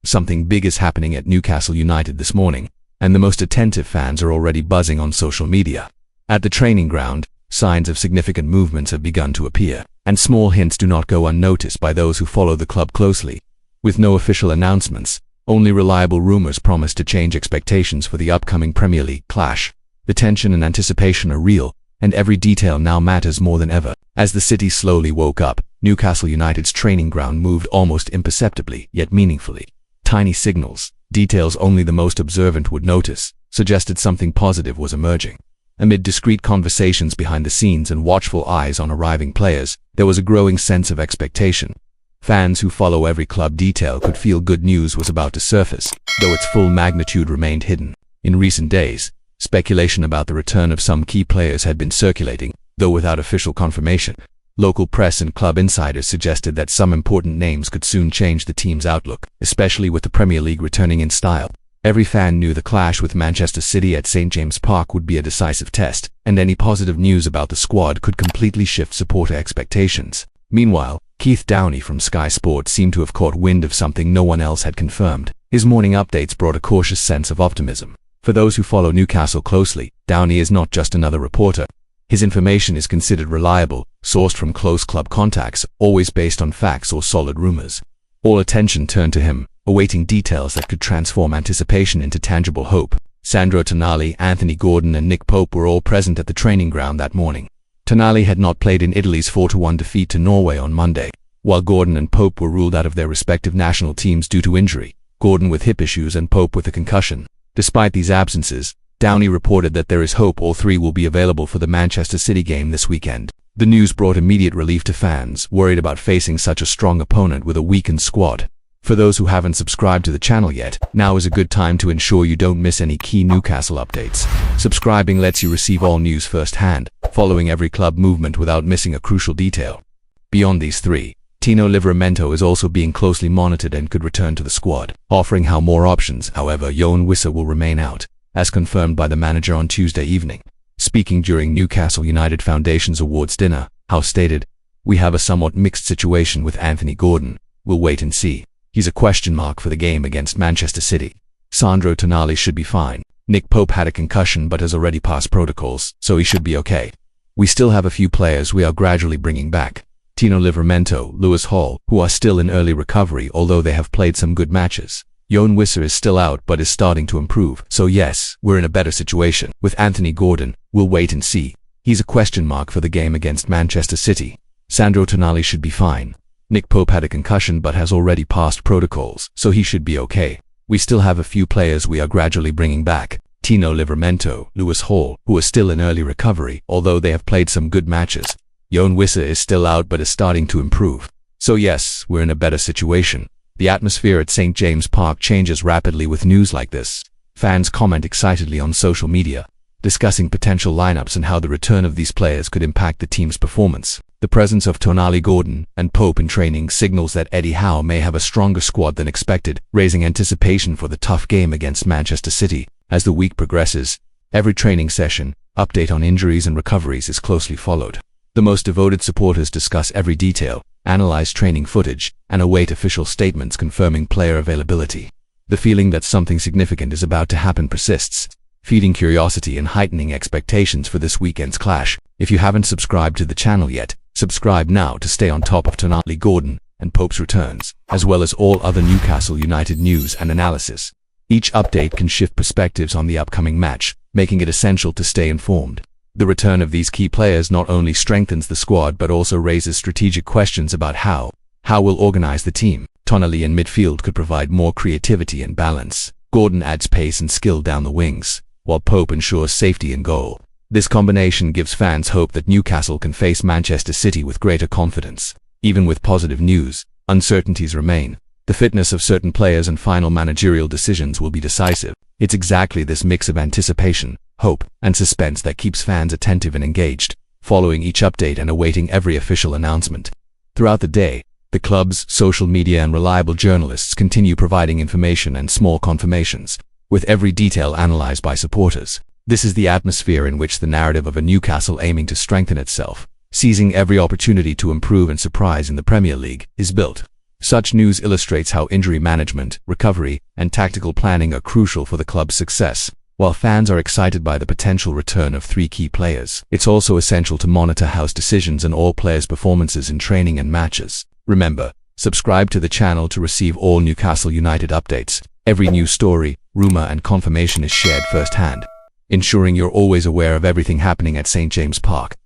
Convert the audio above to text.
Something big is happening at Newcastle United this morning, and the most attentive fans are already buzzing on social media. At the training ground, signs of significant movements have begun to appear, and small hints do not go unnoticed by those who follow the club closely. With no official announcements, only reliable rumours promise to change expectations for the upcoming Premier League clash. The tension and anticipation are real, and every detail now matters more than ever. As the city slowly woke up, Newcastle United's training ground moved almost imperceptibly, yet meaningfully. Tiny signals, details only the most observant would notice, suggested something positive was emerging. Amid discreet conversations behind the scenes and watchful eyes on arriving players, there was a growing sense of expectation. Fans who follow every club detail could feel good news was about to surface, though its full magnitude remained hidden. In recent days, speculation about the return of some key players had been circulating, though without official confirmation. Local press and club insiders suggested that some important names could soon change the team's outlook, especially with the Premier League returning in style. Every fan knew the clash with Manchester City at St James Park would be a decisive test, and any positive news about the squad could completely shift supporter expectations. Meanwhile, Keith Downie from Sky Sports seemed to have caught wind of something no one else had confirmed. His morning updates brought a cautious sense of optimism. For those who follow Newcastle closely, Downie is not just another reporter. His information is considered reliable, sourced from close club contacts, always based on facts or solid rumours. All attention turned to him, awaiting details that could transform anticipation into tangible hope. Sandro Tonali, Anthony Gordon and Nick Pope were all present at the training ground that morning. Tonali had not played in Italy's 4-1 defeat to Norway on Monday, while Gordon and Pope were ruled out of their respective national teams due to injury, Gordon with hip issues and Pope with a concussion. Despite these absences, Downie reported that there is hope all three will be available for the Manchester City game this weekend. The news brought immediate relief to fans, worried about facing such a strong opponent with a weakened squad. For those who haven't subscribed to the channel yet, now is a good time to ensure you don't miss any key Newcastle updates. Subscribing lets you receive all news firsthand, following every club movement without missing a crucial detail. Beyond these three, Tino Livramento is also being closely monitored and could return to the squad, offering more options. However, Yoane Wissa will remain out, as confirmed by the manager on Tuesday evening. Speaking during Newcastle United Foundation's awards dinner, House stated, "We have a somewhat mixed situation with Anthony Gordon. We'll wait and see. He's a question mark for the game against Manchester City. Sandro Tonali should be fine. Nick Pope had a concussion but has already passed protocols, so he should be okay. We still have a few players we are gradually bringing back. Tino Livramento, Lewis Hall, who are still in early recovery although they have played some good matches. Yoane Wissa is still out but is starting to improve, so yes, we're in a better situation. With Anthony Gordon, we'll wait and see. He's a question mark for the game against Manchester City. Sandro Tonali should be fine. Nick Pope had a concussion but has already passed protocols, so he should be okay. We still have a few players we are gradually bringing back. Tino Livramento, Lewis Hall, who are still in early recovery, although they have played some good matches. Yoane Wissa is still out but is starting to improve. So yes, we're in a better situation. The atmosphere at St James Park changes rapidly with news like this. Fans comment excitedly on social media, discussing potential lineups and how the return of these players could impact the team's performance. The presence of Tonali, Gordon, and Pope in training signals that Eddie Howe may have a stronger squad than expected, raising anticipation for the tough game against Manchester City. As the week progresses, every training session, update on injuries and recoveries is closely followed. The most devoted supporters discuss every detail, analyze training footage, and await official statements confirming player availability. The feeling that something significant is about to happen persists, feeding curiosity and heightening expectations for this weekend's clash. If you haven't subscribed to the channel yet, subscribe now to stay on top of Tonali, Gordon, and Pope's returns, as well as all other Newcastle United news and analysis. Each update can shift perspectives on the upcoming match, making it essential to stay informed. The return of these key players not only strengthens the squad but also raises strategic questions about how we'll organize the team. Tonali in midfield could provide more creativity and balance. Gordon adds pace and skill down the wings, while Pope ensures safety in goal. This combination gives fans hope that Newcastle can face Manchester City with greater confidence. Even with positive news, uncertainties remain. The fitness of certain players and final managerial decisions will be decisive. It's exactly this mix of anticipation, hope, and suspense that keeps fans attentive and engaged, following each update and awaiting every official announcement. Throughout the day, the club's social media and reliable journalists continue providing information and small confirmations, with every detail analyzed by supporters. This is the atmosphere in which the narrative of a Newcastle aiming to strengthen itself, seizing every opportunity to improve and surprise in the Premier League, is built. Such news illustrates how injury management, recovery, and tactical planning are crucial for the club's success. While fans are excited by the potential return of 3 key players, it's also essential to monitor house decisions and all players' performances in training and matches. Remember, subscribe to the channel to receive all Newcastle United updates. Every news story, rumour and confirmation is shared firsthand, ensuring you're always aware of everything happening at St. James Park.